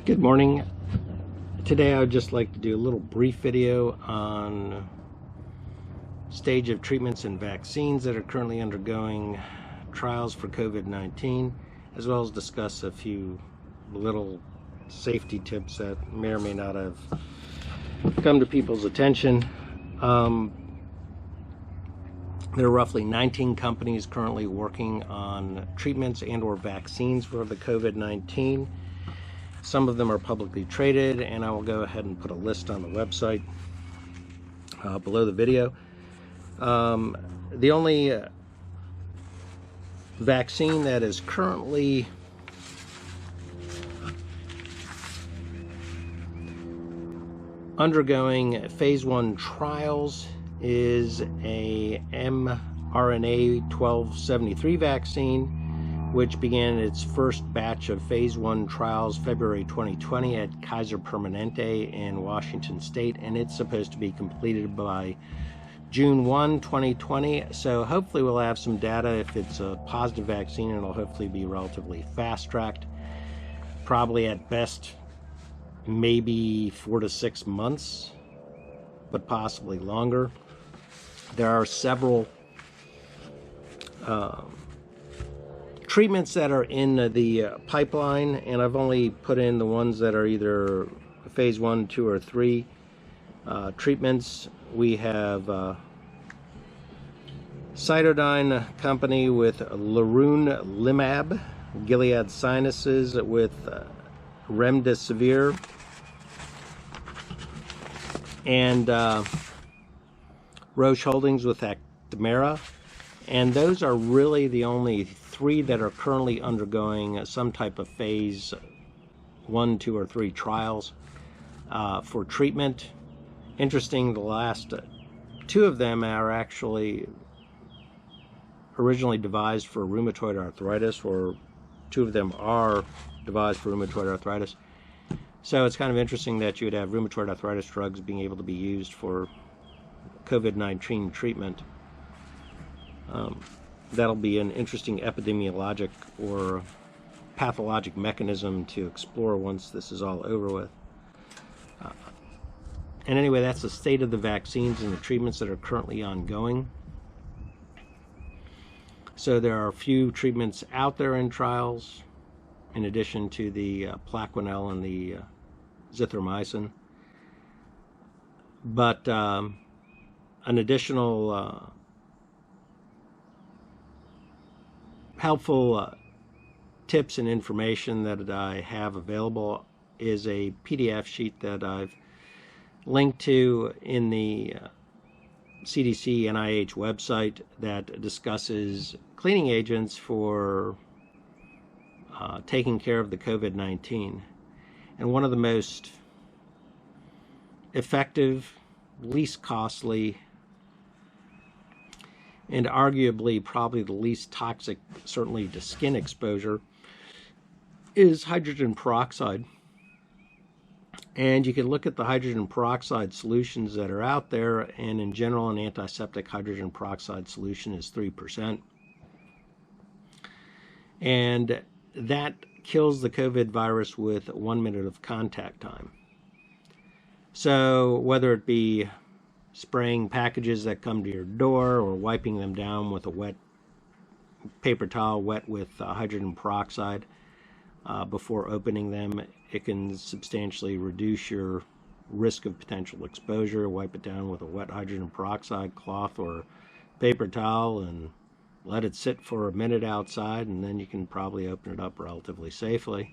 Good morning. Today I would just like to do a little brief video on stage of treatments and vaccines that are currently undergoing trials for COVID-19, as well as discuss a few little safety tips that may or may not have come to people's attention. There are roughly 19 companies currently working on treatments and or vaccines for the COVID-19. Some of them are publicly traded, and I will go ahead and put a list on the website below the video. The only vaccine that is currently undergoing phase 1 trials is a mRNA 1273 vaccine, which began its first batch of phase 1 trials February 2020 at Kaiser Permanente in Washington State, and it's supposed to be completed by June 1, 2020. So hopefully we'll have some data. If it's a positive vaccine, it'll hopefully be relatively fast-tracked, probably at best maybe 4 to 6 months, but possibly longer. There are several treatments that are in the pipeline, and I've only put in the ones that are either phase 1, 2, or 3 treatments. We have Cytodyn company with Leronlimab, Gilead Sciences with remdesivir, and Roche Holdings with Actemra, and those are really the only 3 that are currently undergoing some type of phase 1, 2, or 3 trials for treatment. Interesting, the last 2 of them are actually originally devised for rheumatoid arthritis, or 2 of them are devised for rheumatoid arthritis. So it's kind of interesting that you would have rheumatoid arthritis drugs being able to be used for COVID-19 treatment. That'll be an interesting epidemiologic or pathologic mechanism to explore once this is all over with. And anyway, that's the state of the vaccines and the treatments that are currently ongoing. So there are a few treatments out there in trials, in addition to the Plaquenil and the zithromycin. But an additional helpful tips and information that I have available is a PDF sheet that I've linked to in the CDC NIH website that discusses cleaning agents for taking care of the COVID-19. And one of the most effective, least costly, and arguably probably the least toxic, certainly to skin exposure, is hydrogen peroxide. And you can look at the hydrogen peroxide solutions that are out there, and in general an antiseptic hydrogen peroxide solution is 3%. And that kills the COVID virus with 1 minute of contact time. So whether it be spraying packages that come to your door or wiping them down with a wet paper towel wet with hydrogen peroxide before opening them, it can substantially reduce your risk of potential exposure. Wipe it down with a wet hydrogen peroxide cloth or paper towel and let it sit for a minute outside, and then you can probably open it up relatively safely.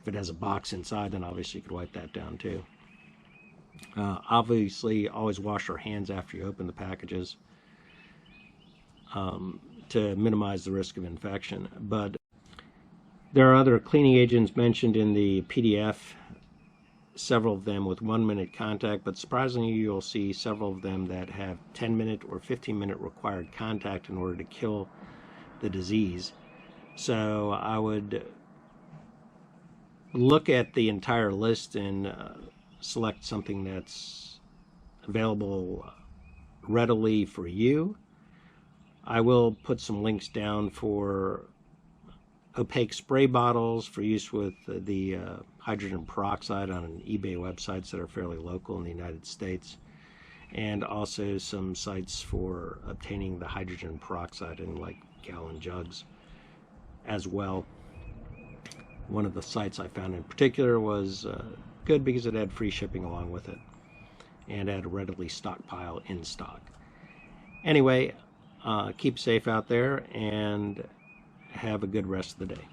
If it has a box inside, then obviously you could wipe that down too. Obviously, always wash your hands after you open the packages to minimize the risk of infection. But there are other cleaning agents mentioned in the PDF, several of them with 1 minute contact, but surprisingly you'll see several of them that have 10-minute or 15-minute required contact in order to kill the disease. So I would look at the entire list and select something that's available readily for you. I will put some links down for opaque spray bottles for use with the hydrogen peroxide on an eBay websites that are fairly local in the United States, and also some sites for obtaining the hydrogen peroxide in like gallon jugs as well. One of the sites I found in particular was good because it had free shipping along with it and had a readily stockpile in stock. Anyway, keep safe out there and have a good rest of the day.